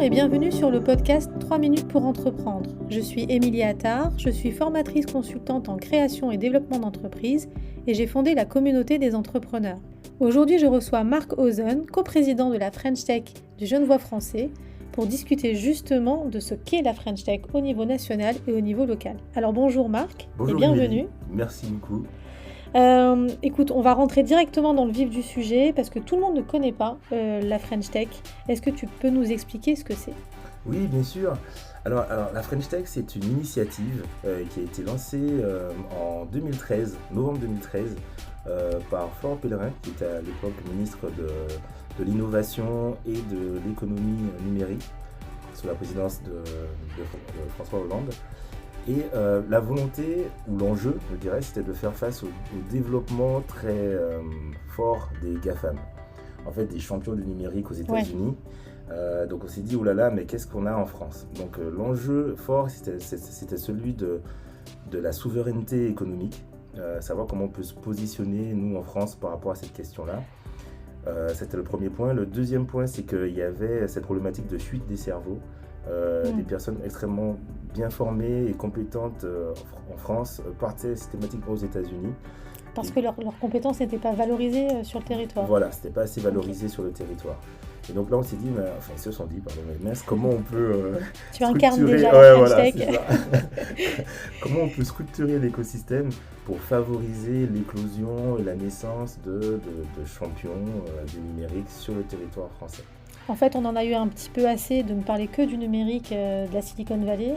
et bienvenue sur le podcast 3 minutes pour entreprendre. Je suis Émilie Attard, je suis formatrice consultante en création et développement d'entreprises et j'ai fondé la communauté des entrepreneurs. Aujourd'hui, je reçois Marc Ozen, coprésident de la French Tech du Genevois français, pour discuter justement de ce qu'est la French Tech au niveau national et au niveau local. Alors bonjour Marc, bonjour et bienvenue. Émilie. Merci beaucoup. Écoute, on va rentrer directement dans le vif du sujet parce que tout le monde ne connaît pas la French Tech. Est-ce que tu peux nous expliquer ce que c'est ? Oui, bien sûr. Alors, la French Tech, c'est une initiative qui a été lancée en 2013, novembre 2013, par Florent Pellerin, qui était à l'époque ministre de l'innovation et de l'économie numérique, sous la présidence de François Hollande. Et la volonté, ou l'enjeu, je dirais, c'était de faire face au développement très fort des GAFAM. En fait, des champions du numérique aux États-Unis. Ouais. Donc on s'est dit, oulala, mais qu'est-ce qu'on a en France ? Donc l'enjeu fort, c'était celui de la souveraineté économique, savoir comment on peut se positionner, nous, en France, par rapport à cette question-là. C'était le premier point. Le deuxième point, c'est qu'il y avait cette problématique de fuite des cerveaux. Des personnes extrêmement bien formées et compétentes en France partaient systématiquement aux États-Unis. Parce que leurs compétences n'étaient pas valorisées sur le territoire. Voilà, c'était pas assez valorisé sur le territoire. Et donc là, on s'est dit, ils se sont dit, mince, comment on peut tu incarnes déjà la French Tech. Comment on peut structurer l'écosystème pour favoriser l'éclosion et la naissance de champions du numérique sur le territoire français. En fait, on en a eu un petit peu assez de ne parler que du numérique de la Silicon Valley.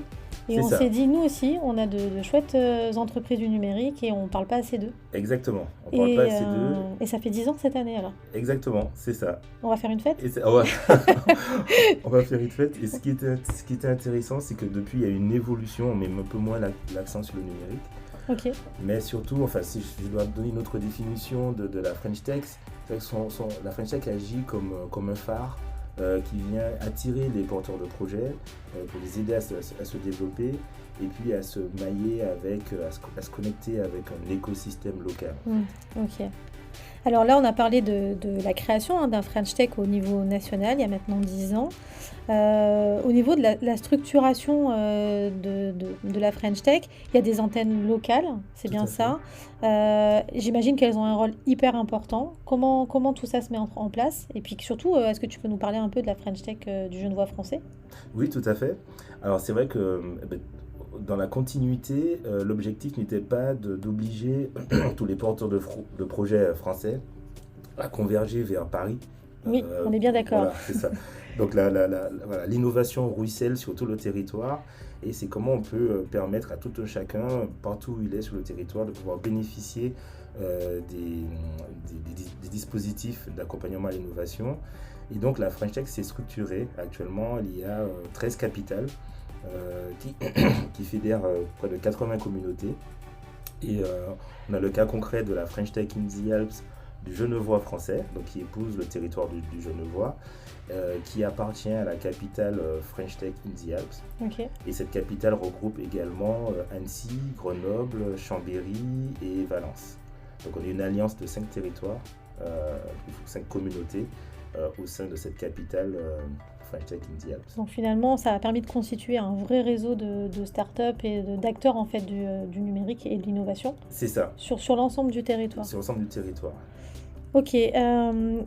Et on s'est dit, nous aussi, on a de chouettes entreprises du numérique et on ne parle pas assez d'eux. Exactement, on ne parle pas assez d'eux. Et ça fait 10 ans cette année alors. Exactement, c'est ça. On va faire une fête ? Ouais. On va faire une fête. Et ce qui était intéressant, c'est que depuis, il y a eu une évolution. On met un peu moins l'accent sur le numérique. Okay. Mais surtout, si je dois donner une autre définition de la French Tech, c'est que la French Tech agit comme un phare qui vient attirer les porteurs de projets pour les aider à se développer et puis à se mailler à se connecter avec un écosystème local. Ok. Alors là, on a parlé de la création d'un French Tech au niveau national, il y a maintenant 10 ans. Au niveau de la structuration de la French Tech, il y a des antennes locales, c'est bien ça. J'imagine qu'elles ont un rôle hyper important. Comment tout ça se met en place ? Et puis surtout, est-ce que tu peux nous parler un peu de la French Tech du Genevois français ? Oui, tout à fait. Alors c'est vrai que dans la continuité, l'objectif n'était pas d'obliger tous les porteurs de projets français à converger vers Paris. Oui, on est bien d'accord. Voilà, c'est ça. Donc l'innovation ruisselle sur tout le territoire et c'est comment on peut permettre à tout un chacun, partout où il est sur le territoire, de pouvoir bénéficier des dispositifs d'accompagnement à l'innovation. Et donc la French Tech s'est structurée actuellement, il y a 13 capitales qui fédèrent près de 80 communautés. Et on a le cas concret de la French Tech in the Alps du Genevois français, donc qui épouse le territoire du Genevois, qui appartient à la capitale French Tech in the Alps. Okay. Et cette capitale regroupe également Annecy, Grenoble, Chambéry et Valence. Donc on est une alliance de 5 territoires, 5 communautés au sein de cette capitale French Tech in the Alps. Donc finalement, ça a permis de constituer un vrai réseau de start-up et d'acteurs en fait du numérique et de l'innovation. C'est ça. Sur l'ensemble du territoire. Sur l'ensemble du territoire. Ok,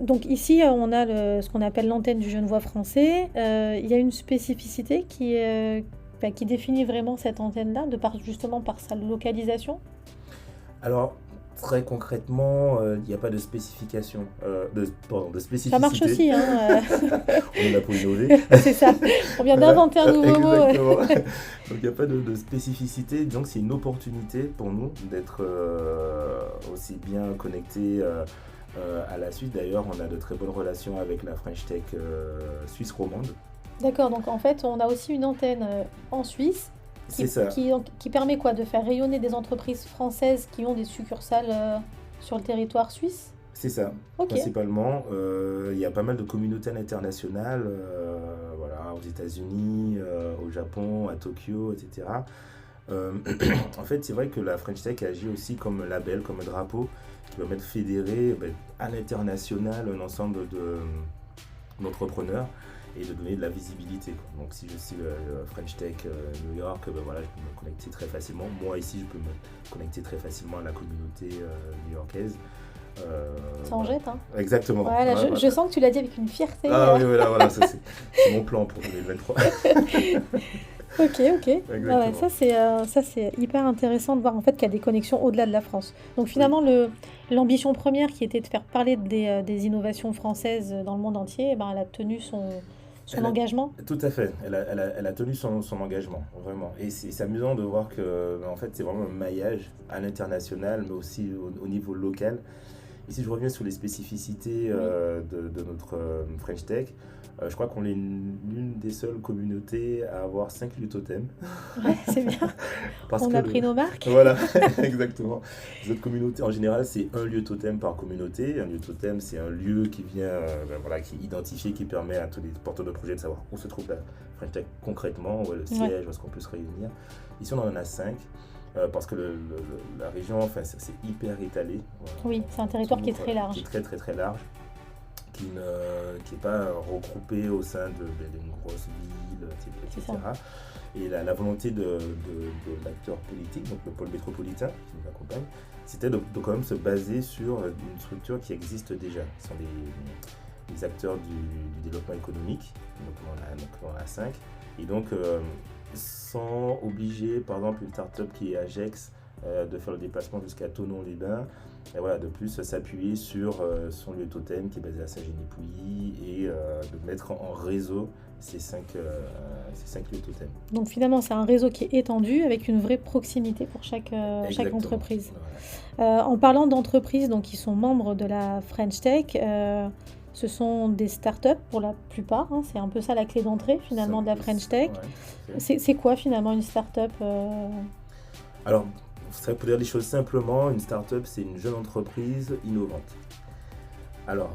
donc ici on a ce qu'on appelle l'antenne du Genevois français. Il y a une spécificité qui définit vraiment cette antenne-là, justement par sa localisation. Alors, très concrètement, il n'y a pas de spécification, de spécificité. Ça marche aussi, hein. On est là pour innover. C'est ça, on vient d'inventer un nouveau mot. Exactement. Donc il n'y a pas de spécificité, donc c'est une opportunité pour nous d'être aussi bien connectés à la Suisse. D'ailleurs, on a de très bonnes relations avec la French Tech suisse romande. D'accord, donc en fait, on a aussi une antenne en Suisse. Qui permet quoi ? De faire rayonner des entreprises françaises qui ont des succursales sur le territoire suisse ? C'est ça, okay. Principalement. Il y a pas mal de communautés internationales, aux États-Unis, au Japon, à Tokyo, etc. En fait, c'est vrai que la French Tech agit aussi comme un label, comme un drapeau qui permet de fédérer à l'international un ensemble d'entrepreneurs et de donner de la visibilité, quoi. Donc si je suis French Tech New York, voilà, je peux me connecter très facilement. Moi ici, je peux me connecter très facilement à la communauté new-yorkaise. Ça en jette, hein. Exactement. Ouais, là, je sens que tu l'as dit avec une fierté. Ah oui, voilà, ça, c'est mon plan pour 2023. Ok. Ah ouais, ça c'est hyper intéressant de voir en fait qu'il y a des connexions au-delà de la France. Donc finalement, l'ambition première qui était de faire parler des innovations françaises dans le monde entier, eh ben, elle a tenu son engagement. Tout à fait, elle a tenu son engagement, vraiment. Et c'est amusant de voir que en fait, c'est vraiment un maillage à l'international, mais aussi au niveau local. Ici, je reviens sur les spécificités de notre French Tech. Je crois qu'on est l'une des seules communautés à avoir 5 lieux totems. Ouais, c'est bien. On a pris nos marques. Voilà, exactement. Les autres communautés, en général, c'est un lieu totem par communauté. Un lieu totem, c'est un lieu qui vient, qui est identifié, qui permet à tous les porteurs de projets de savoir où se trouve la French Tech concrètement, où est le siège, où est-ce qu'on peut se réunir. Ici, on en a 5. Parce que la région, enfin, c'est hyper étalé. Voilà. Oui, c'est un territoire qui est très large. Qui est très large, qui n'est pas regroupé au sein d'une grosse ville, etc. Et la volonté de l'acteur politique, donc le pôle métropolitain qui nous accompagne, c'était de quand même se baser sur une structure qui existe déjà. Ce sont les acteurs du développement économique, donc on en a 5. Et donc, sans obliger, par exemple, une start-up qui est Agex de faire le déplacement jusqu'à Thonon-les-Bains, et voilà, de plus s'appuyer sur son lieu totem qui est basé à Saint-Génie-Pouilly et de mettre en réseau ces 5 lieux totems. Donc finalement, c'est un réseau qui est étendu avec une vraie proximité pour chaque entreprise. Voilà. En parlant d'entreprises donc, qui sont membres de la French Tech, ce sont des startups pour la plupart, hein, c'est un peu ça la clé d'entrée finalement de la French Tech. Ouais, c'est quoi finalement une startup Alors, pour dire les choses simplement, une startup c'est une jeune entreprise innovante. Alors,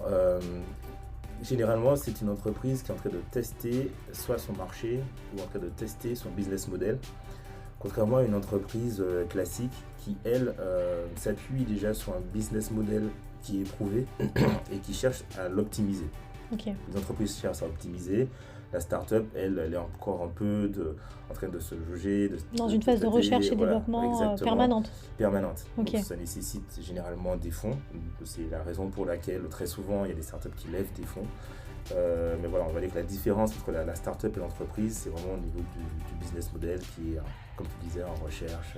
généralement c'est une entreprise qui est en train de tester soit son marché ou en train de tester son business model. Contrairement à une entreprise classique qui, elle, s'appuie déjà sur un business model qui est éprouvé et qui cherche à l'optimiser. Okay. Les entreprises cherchent à optimiser. La start-up, elle est encore un peu en train de se jauger. Dans une phase de recherche et développement permanente. Okay. Donc ça nécessite généralement des fonds. C'est la raison pour laquelle très souvent il y a des startups qui lèvent des fonds. Mais voilà, on va dire que la différence entre la start-up et l'entreprise, c'est vraiment au niveau du business model qui est, comme tu disais, en recherche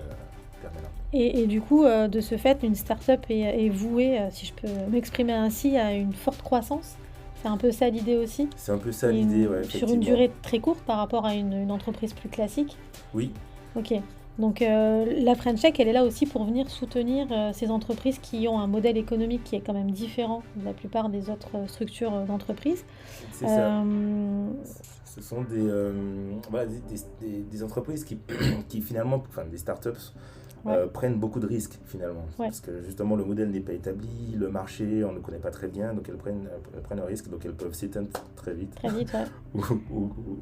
permanente. Et du coup, de ce fait, une start-up est vouée, si je peux m'exprimer ainsi, à une forte croissance. C'est un peu ça l'idée aussi. C'est un peu ça l'idée, ouais. Sur une durée très courte par rapport à une entreprise plus classique. Oui. Ok. Donc la French Tech, elle est là aussi pour venir soutenir ces entreprises qui ont un modèle économique qui est quand même différent de la plupart des autres structures d'entreprise. C'est ça. Ce sont des entreprises qui finalement, enfin des startups, prennent beaucoup de risques finalement. Ouais. Parce que justement le modèle n'est pas établi, le marché on ne le connaît pas très bien, donc elles prennent un risque, donc elles peuvent s'éteindre très vite. Très vite, ouais.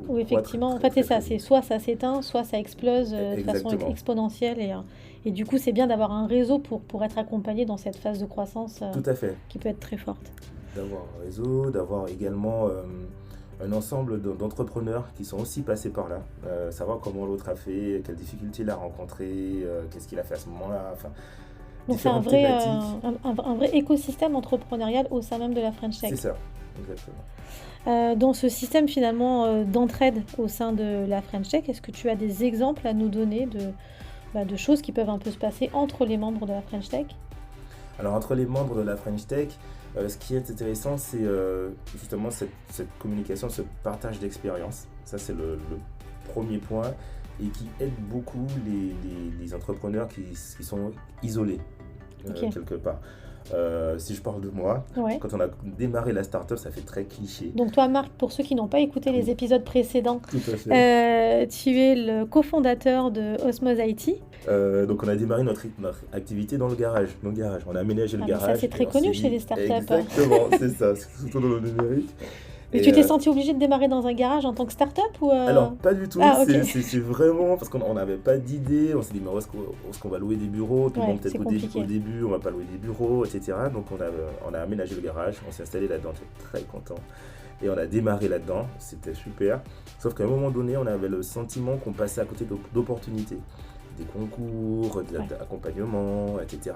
ou effectivement, en fait c'est ça, c'est soit ça s'éteint, soit ça explose de façon exponentielle et du coup c'est bien d'avoir un réseau pour être accompagné dans cette phase de croissance tout à fait. Qui peut être très forte. D'avoir un réseau, d'avoir également un ensemble d'entrepreneurs qui sont aussi passés par là, savoir comment l'autre a fait, quelles difficultés il a rencontré, qu'est-ce qu'il a fait à ce moment-là. Enfin, donc c'est un vrai écosystème entrepreneurial au sein même de la French Tech. C'est ça, exactement. Dans ce système finalement d'entraide au sein de la French Tech, est-ce que tu as des exemples à nous donner de choses qui peuvent un peu se passer entre les membres de la French Tech ? Alors entre les membres de la French Tech, ce qui est intéressant, c'est justement cette communication, ce partage d'expérience. Ça, c'est le premier point et qui aide beaucoup les entrepreneurs qui sont isolés quelque part. Si je parle de moi, quand on a démarré la startup, ça fait très cliché. Donc toi, Marc, pour ceux qui n'ont pas écouté les épisodes précédents, tout à fait. Tu es le cofondateur de Osmose IT. Donc on a démarré notre activité dans le garage. On a aménagé le garage. Ça c'est très connu chez les startups. Exactement, c'est ça, surtout dans le numérique. Mais Et, tu t'es senti obligé de démarrer dans un garage en tant que start-up ou alors, pas du tout, Ah, ok. c'est vraiment parce qu'on n'avait pas d'idée, on s'est dit, mais où est-ce qu'on va louer des bureaux? Puis bon, Ouais, peut-être c'est au compliqué. début, on va pas louer des bureaux, etc. Donc, on a aménagé le garage, on s'est installé là-dedans, j'étais très content. Et on a démarré là-dedans, c'était super. Sauf qu'à un moment donné, on avait le sentiment qu'on passait à côté d'opportunités. Des concours, de Ouais. l'accompagnement, etc.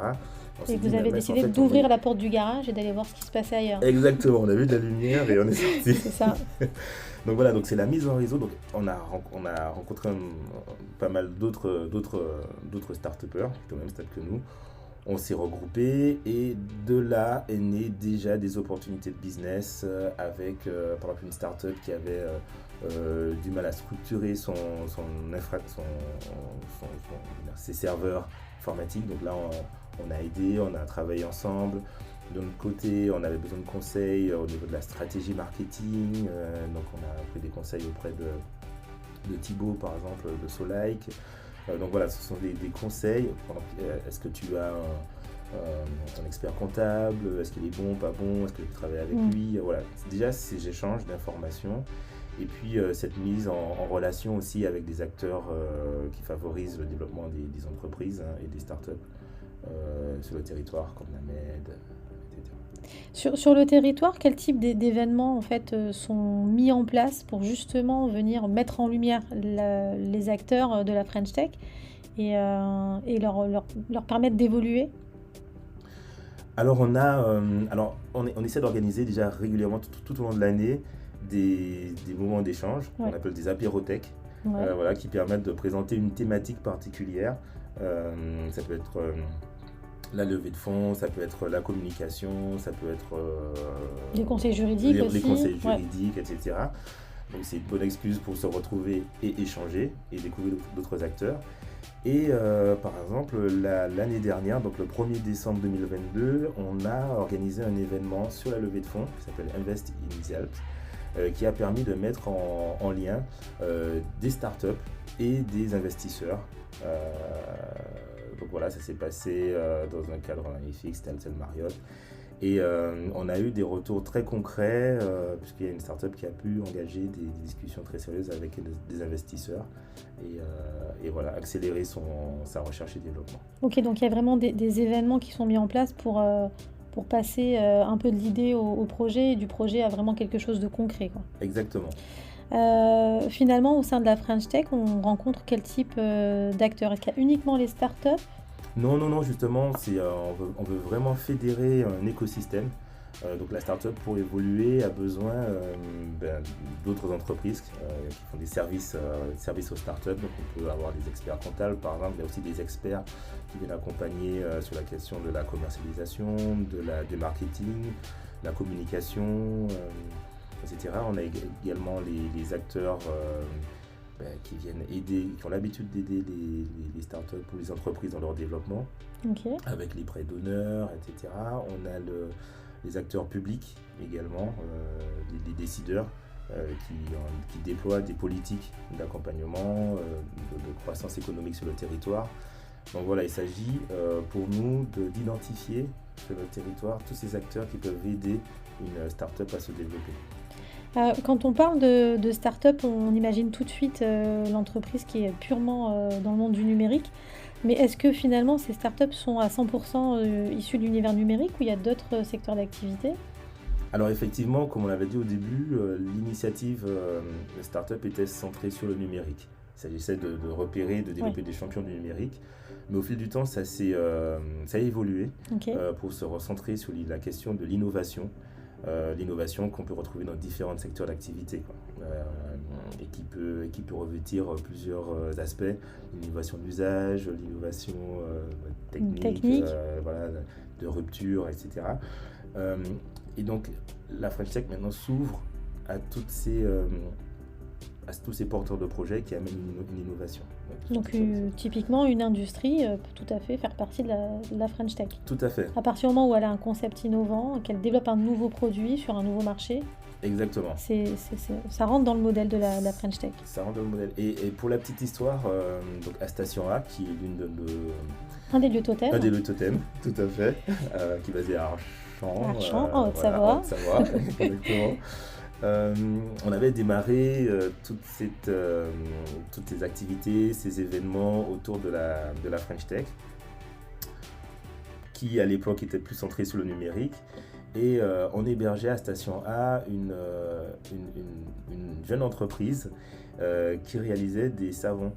On Et s'est dit, vous mais avez mince, en décidé fait, on d'ouvrir est... la porte du garage et d'aller voir ce qui se passait ailleurs. Exactement, on a vu de la lumière et on est sorti. C'est ça. Donc voilà, donc c'est la mise en réseau. Donc on a rencontré pas mal d'autres start-upers qui étaient au même stade que nous. On s'est regroupés et de là est né déjà des opportunités de business avec par exemple une start-up qui avait du mal à structurer ses serveurs informatiques. Donc là on a aidé, on a travaillé ensemble. De notre côté, on avait besoin de conseils au niveau de la stratégie marketing. Donc on a pris des conseils auprès de Thibaut par exemple, de Solike. Donc voilà, ce sont des conseils. Est-ce que tu as un expert comptable? Est-ce qu'il est bon, pas bon? Est-ce que tu travailles avec lui? Voilà, déjà ces échanges d'informations. Et puis cette mise en relation aussi avec des acteurs qui favorisent le développement des entreprises et des startups sur le territoire, comme la MED, etc. Sur le territoire, quel type d'événements en fait sont mis en place pour justement venir mettre en lumière les acteurs de la French Tech et leur permettre d'évoluer? Alors on essaie d'organiser déjà régulièrement tout au long de l'année des moments d'échange qu'on Ouais. appelle des apérothèques, Ouais. voilà, qui permettent de présenter une thématique particulière. Ça peut être la levée de fonds, ça peut être la communication, ça peut être Les conseils juridiques les aussi. conseils Ouais. juridiques, etc. Donc c'est une bonne excuse pour se retrouver et échanger et découvrir d'autres acteurs. Et par exemple, l'année dernière, donc le 1er décembre 2022, on a organisé un événement sur la levée de fonds qui s'appelle Invest in Help, qui a permis de mettre en lien des startups et des investisseurs. Donc voilà, ça s'est passé dans un cadre magnifique, c'était Altel Marriott. Et on a eu des retours très concrets, puisqu'il y a une startup qui a pu engager des discussions très sérieuses avec des investisseurs et voilà, accélérer sa recherche et développement. Ok, donc il y a vraiment des événements qui sont mis en place pour passer un peu de l'idée au projet et du projet à vraiment quelque chose de concret, quoi. Exactement. Finalement, au sein de la French Tech, on rencontre quel type d'acteurs? Est-ce qu'il y a uniquement les startups? Non, justement, on veut vraiment fédérer un écosystème. Donc la startup, pour évoluer, a besoin d'autres entreprises qui font des services aux startups. Donc on peut avoir des experts comptables, par exemple. Il y a aussi des experts qui viennent accompagner sur la question de la commercialisation, du marketing, la communication, etc. On a également les acteurs qui viennent aider, qui ont l'habitude d'aider les startups ou les entreprises dans leur développement, Ok. avec les prêts d'honneur, etc. On a les acteurs publics également, les décideurs qui déploient des politiques d'accompagnement, de croissance économique sur le territoire. Donc voilà, il s'agit pour nous d'identifier sur le territoire tous ces acteurs qui peuvent aider une startup à se développer. Quand on parle de start-up, on imagine tout de suite l'entreprise qui est purement dans le monde du numérique. Mais est-ce que finalement ces startups sont à 100% issues de l'univers numérique ou il y a d'autres secteurs d'activité? Alors effectivement, comme on l'avait dit au début, l'initiative startup était centrée sur le numérique. Il s'agissait de repérer, de développer des champions du numérique. Mais au fil du temps, ça a évolué Ok. pour se recentrer sur la question de l'innovation. L'innovation qu'on peut retrouver dans différents secteurs d'activité, et qui peut revêtir plusieurs aspects: l'innovation d'usage, l'innovation technique, voilà, de rupture, etc. Et donc la French Tech maintenant s'ouvre à tous ces porteurs de projets qui amènent une innovation. Donc typiquement une industrie peut tout à fait faire partie de la French Tech. Tout à fait. À partir du moment où elle a un concept innovant, qu'elle développe un nouveau produit sur un nouveau marché, Exactement. ça rentre dans le modèle de la French Tech. Ça rentre dans le modèle. Et pour la petite histoire, donc Station A, qui est l'une de Un des lieux totems. un des lieux totems, tout à fait, qui est basé à Archamps. Archamps, en Haute-Savoie. Haute-Savoie, exactement. On avait démarré toutes ces activités, ces événements autour de la French Tech, qui à l'époque était plus centré sur le numérique. Et on hébergeait à Station A une jeune entreprise qui réalisait des savons.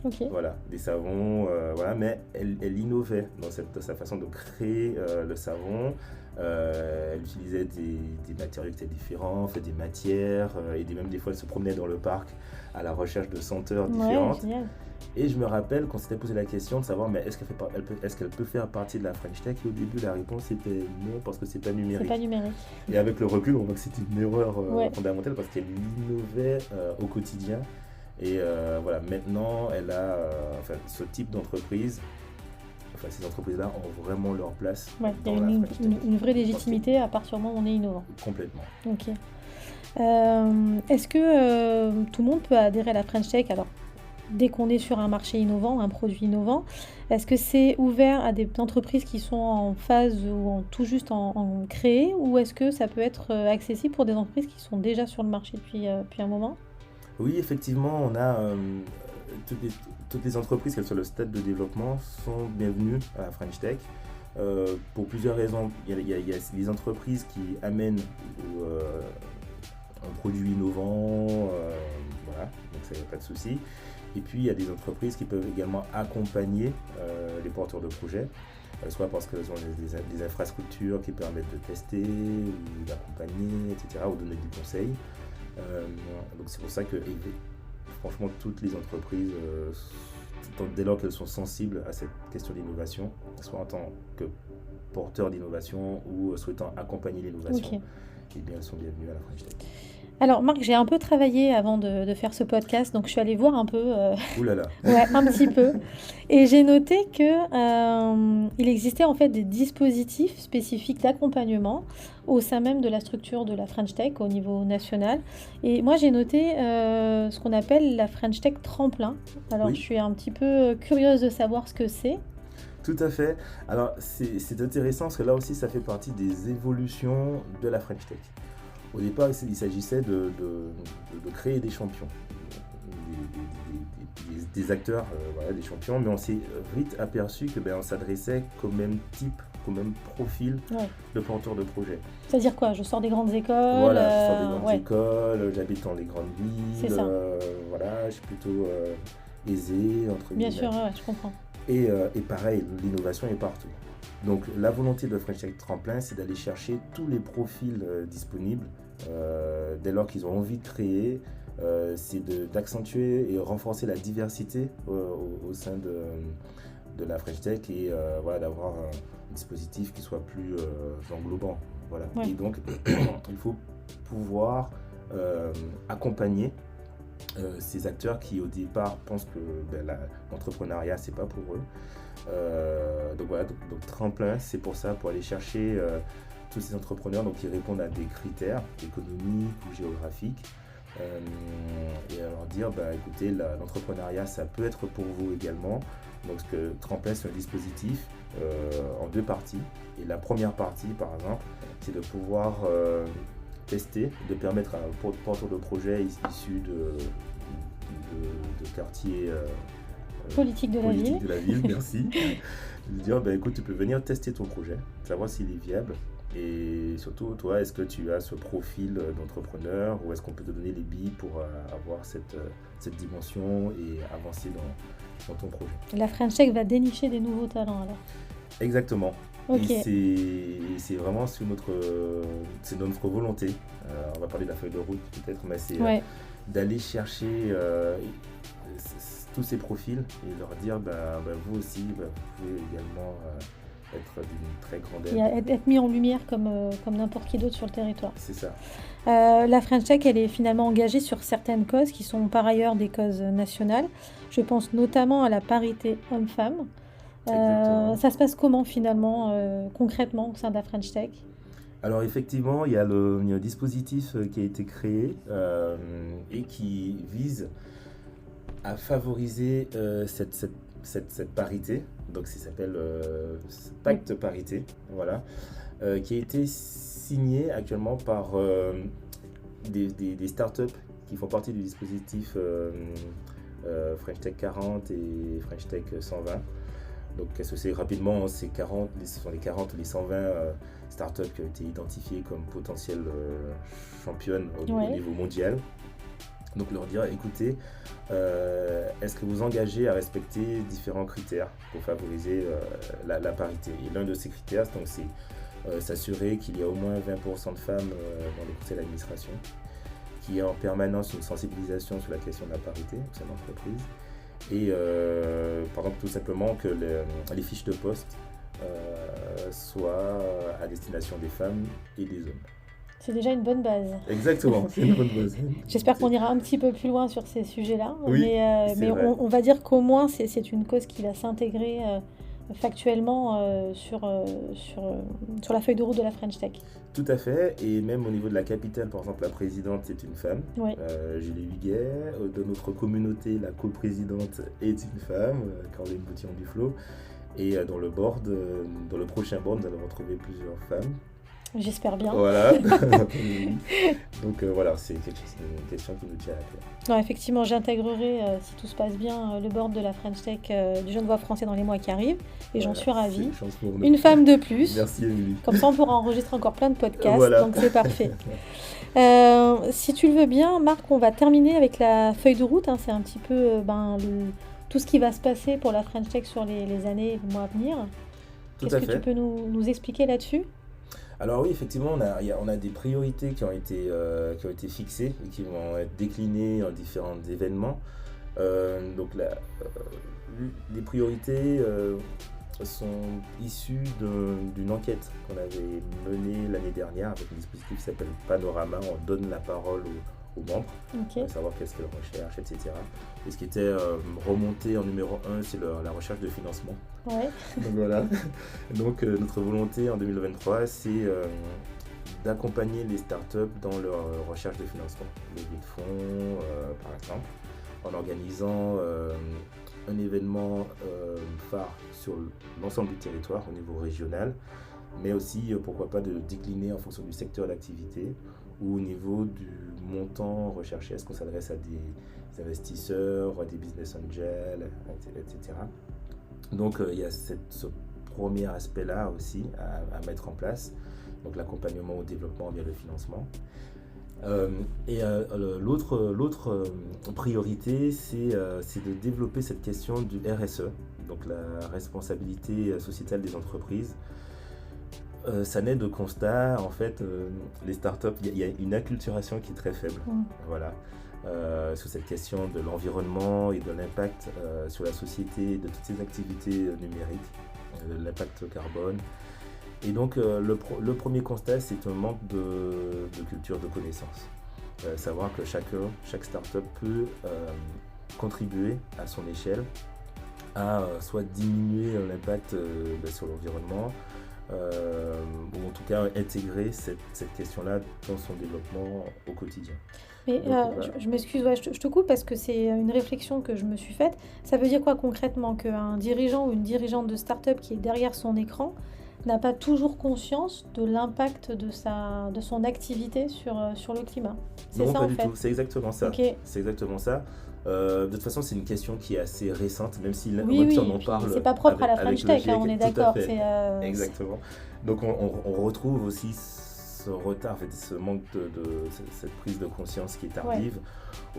Ok. Voilà, des savons, voilà, mais elle innovait dans sa façon de créer le savon. Elle utilisait des matériaux qui étaient différents, fait des matières, et même des fois elle se promenait dans le parc à la recherche de senteurs différentes. Génial. Et je me rappelle qu'on s'était posé la question de savoir, mais est-ce qu'elle peut faire partie de la French Tech? Et au début, la réponse était non, parce que c'est pas numérique. C'est pas numérique. Et avec le recul, on voit que c'était une erreur fondamentale, parce qu'elle innovait au quotidien. Et voilà, maintenant, elle a ce type d'entreprise. Enfin, ces entreprises-là ont vraiment leur place Il y a dans la French Tech. une vraie légitimité à partir du moment où on est innovant. Complètement. Ok. Est-ce que tout le monde peut adhérer à la French Tech? Alors, dès qu'on est sur un marché innovant, un produit innovant, est-ce que c'est ouvert à des entreprises qui sont en phase ou tout juste en créer, ou est-ce que ça peut être accessible pour des entreprises qui sont déjà sur le marché depuis un moment? Oui, effectivement, on a toutes les entreprises, qu'elles soient le stade de développement, sont bienvenues à la French Tech. Pour plusieurs raisons. Il y a les entreprises qui amènent un produit innovant, voilà, donc ça, il n'y a pas de souci. Et puis il y a des entreprises qui peuvent également accompagner les porteurs de projets, soit parce qu'elles ont des infrastructures qui permettent de tester, ou d'accompagner, etc., ou donner des conseils. Donc c'est pour ça que franchement toutes les entreprises, dès lors qu'elles sont sensibles à cette question d'innovation, soit en tant que porteurs d'innovation ou souhaitant accompagner l'innovation, eh bien elles sont bienvenues à la French Tech. Alors Marc, j'ai un peu travaillé avant de faire ce podcast, donc je suis allée voir un peu. Ouh là là. Ouais, un petit peu. Et j'ai noté que il existait en fait des dispositifs spécifiques d'accompagnement au sein même de la structure de la French Tech au niveau national. Et moi, j'ai noté ce qu'on appelle la French Tech tremplin. Alors, Oui. je suis un petit peu curieuse de savoir ce que c'est. Tout à fait. Alors c'est intéressant parce que là aussi ça fait partie des évolutions de la French Tech. Au départ, il s'agissait de créer des champions, des acteurs, voilà, des champions, mais on s'est vite aperçu que on s'adressait qu'au même type, qu'au même profil de porteurs de projet. C'est-à-dire quoi? Je sors des grandes écoles. Voilà, je sors des grandes écoles, j'habite dans les grandes villes, voilà, je suis plutôt aisé, entre guillemets. Bien sûr, je comprends. Et pareil, l'innovation est partout. Donc la volonté de French Tech Tremplin, c'est d'aller chercher tous les profils disponibles dès lors qu'ils ont envie de créer. C'est d'accentuer et renforcer la diversité au sein de la French Tech et voilà, d'avoir un dispositif qui soit plus englobant. Voilà. Ouais. Et donc, il faut pouvoir accompagner ces acteurs qui au départ pensent que l'entrepreneuriat c'est pas pour eux. Donc voilà, donc Tremplin, c'est pour ça, pour aller chercher tous ces entrepreneurs donc, qui répondent à des critères économiques ou géographiques et à leur dire écoutez, l'entrepreneuriat ça peut être pour vous également. Donc ce que Tremplin, c'est un dispositif en deux parties, et la première partie par exemple c'est de pouvoir tester, de permettre à un porteur de projet issu de quartiers politique de la ville, merci, de dire écoute, tu peux venir tester ton projet, savoir s'il est viable, et surtout toi, est-ce que tu as ce profil d'entrepreneur, ou est-ce qu'on peut te donner les billes pour avoir cette dimension et avancer dans ton projet. La French Tech va dénicher des nouveaux talents alors. Exactement. Okay. Et c'est vraiment c'est notre volonté. On va parler de la feuille de route peut-être, mais c'est d'aller chercher tous ces profils et leur dire vous aussi, vous pouvez également être d'une très grande aide. Et être mis en lumière comme n'importe qui d'autre sur le territoire. C'est ça. La French Tech, elle est finalement engagée sur certaines causes qui sont par ailleurs des causes nationales. Je pense notamment à la parité homme-femme. Ça se passe comment finalement, concrètement au sein de la French Tech ? Alors effectivement, il y a un dispositif qui a été créé et qui vise à favoriser cette parité. Donc ça s'appelle Pacte Parité, voilà, qui a été signé actuellement par des startups qui font partie du dispositif French Tech 40 et French Tech 120. Donc associé rapidement, ce sont les 40 ou les 120 startups qui ont été identifiées comme potentielles championnes au niveau mondial. Donc leur dire, écoutez, est-ce que vous engagez à respecter différents critères pour favoriser la parité? Et l'un de ces critères, donc, c'est s'assurer qu'il y a au moins 20% de femmes dans les conseils d'administration, qu'il y ait en permanence une sensibilisation sur la question de la parité au sein de l'entreprise, et par exemple tout simplement que les fiches de poste soient à destination des femmes et des hommes. C'est déjà une bonne base. Exactement, c'est une bonne base. J'espère qu'on ira un petit peu plus loin sur ces sujets-là, oui, mais on va dire qu'au moins c'est une cause qui va s'intégrer factuellement sur la feuille de route de la French Tech. Tout à fait, et même au niveau de la capitale, par exemple, la présidente c'est une femme, Julie Huguet. De notre communauté, la coprésidente est une femme, Caroline Boutillon-Duflo, et dans le prochain board, nous allons retrouver plusieurs femmes. J'espère bien. Voilà. Donc voilà, c'est une question qui nous tient à cœur. Non, effectivement, j'intégrerai, si tout se passe bien, le board de la French Tech du Genevois français dans les mois qui arrivent. Et j'en suis ravie. Une femme de plus. Merci, Émilie. Comme ça, on pourra enregistrer encore plein de podcasts. Voilà. Donc c'est parfait. Si tu le veux bien, Marc, on va terminer avec la feuille de route. C'est un petit peu tout ce qui va se passer pour la French Tech sur les années et les mois à venir. Qu'est-ce que tu peux nous expliquer là-dessus ? Alors oui, effectivement, on a des priorités qui ont été fixées et qui vont être déclinées en différents événements. Donc les priorités sont issues d'une enquête qu'on avait menée l'année dernière avec un dispositif qui s'appelle Panorama. On donne la parole aux membres, savoir qu'est-ce qu'elles recherchent, etc. Et ce qui était remonté en numéro 1, c'est la recherche de financement. Ouais. Donc voilà. Donc notre volonté en 2023, c'est d'accompagner les startups dans leur recherche de financement, levée de fonds par exemple, en organisant un événement phare sur l'ensemble du territoire au niveau régional, mais aussi pourquoi pas de décliner en fonction du secteur d'activité ou au niveau du montant recherché. Est-ce qu'on s'adresse à des investisseurs, à des business angels, etc. Donc il y a ce premier aspect-là aussi à mettre en place, donc l'accompagnement au développement via le financement. L'autre priorité, c'est de développer cette question du RSE, donc la responsabilité sociétale des entreprises. Ça naît de constat, en fait, les startups, il y a une acculturation qui est très faible, voilà, sur cette question de l'environnement et de l'impact sur la société, de toutes ces activités numériques, de l'impact carbone. Et donc, le premier constat, c'est un manque de culture de connaissance. Savoir que chaque startup peut contribuer à son échelle à soit diminuer l'impact sur l'environnement, ou en tout cas intégrer cette question-là dans son développement au quotidien. Mais je m'excuse, je te coupe parce que c'est une réflexion que je me suis faite. Ça veut dire quoi concrètement? Qu'un dirigeant ou une dirigeante de start-up qui est derrière son écran n'a pas toujours conscience de l'impact de son activité sur le climat. C'est non, ça pas en du fait. tout. C'est exactement ça. Okay. C'est exactement ça. De toute façon, c'est une question qui est assez récente, même si oui, on en parle. C'est pas propre à la French Tech, on est d'accord. Exactement. Donc on retrouve aussi ce retard, en fait, ce manque cette prise de conscience qui est tardive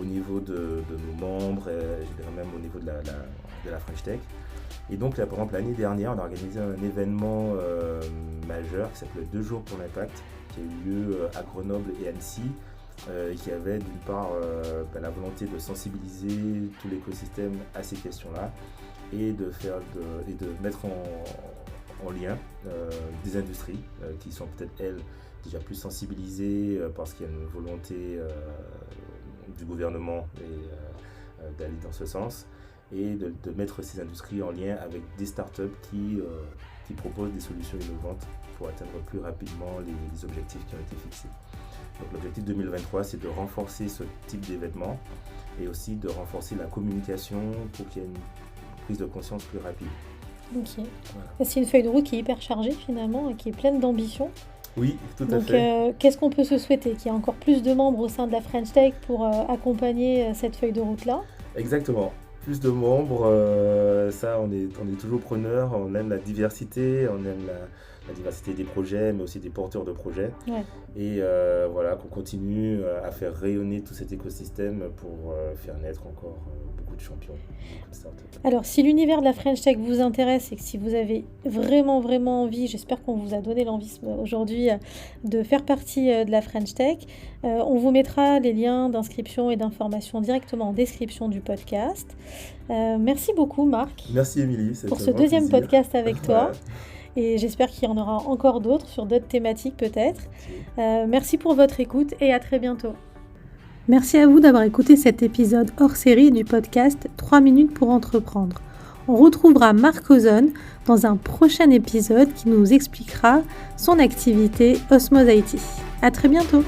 au niveau de nos membres, je dirais même au niveau de la French Tech. Et donc là, par exemple, l'année dernière, on a organisé un événement majeur qui s'appelait 2 jours pour l'impact, qui a eu lieu à Grenoble et Annecy, qui avait d'une part la volonté de sensibiliser tout l'écosystème à ces questions-là et de mettre en lien des industries qui sont peut-être, elles, déjà plus sensibilisées parce qu'il y a une volonté du gouvernement d'aller dans ce sens, et de mettre ces industries en lien avec des startups qui proposent des solutions innovantes pour atteindre plus rapidement les objectifs qui ont été fixés. Donc l'objectif 2023, c'est de renforcer ce type d'événement et aussi de renforcer la communication pour qu'il y ait une prise de conscience plus rapide. Ok. Voilà. C'est une feuille de route qui est hyper chargée finalement et qui est pleine d'ambition. Oui, tout à Donc, fait. qu'est-ce qu'on peut se souhaiter? Qu'il y ait encore plus de membres au sein de la French Tech pour accompagner cette feuille de route-là. Exactement. Plus de membres, ça on est toujours preneur, on aime la diversité, on aime la diversité des projets, mais aussi des porteurs de projets. Ouais. Et voilà, qu'on continue à faire rayonner tout cet écosystème pour faire naître encore beaucoup de champions, beaucoup de startups. Alors, si l'univers de la French Tech vous intéresse et que si vous avez vraiment, vraiment envie, j'espère qu'on vous a donné l'envie aujourd'hui de faire partie de la French Tech, on vous mettra les liens d'inscription et d'information directement en description du podcast. Merci beaucoup, Marc, Merci Émilie, c'est pour un ce grand deuxième plaisir. podcast avec toi. Ouais. Et j'espère qu'il y en aura encore d'autres sur d'autres thématiques peut-être. Merci pour votre écoute et à très bientôt. Merci à vous d'avoir écouté cet épisode hors série du podcast 3 minutes pour entreprendre. On retrouvera Marc Ozon dans un prochain épisode qui nous expliquera son activité Osmose IT. À très bientôt.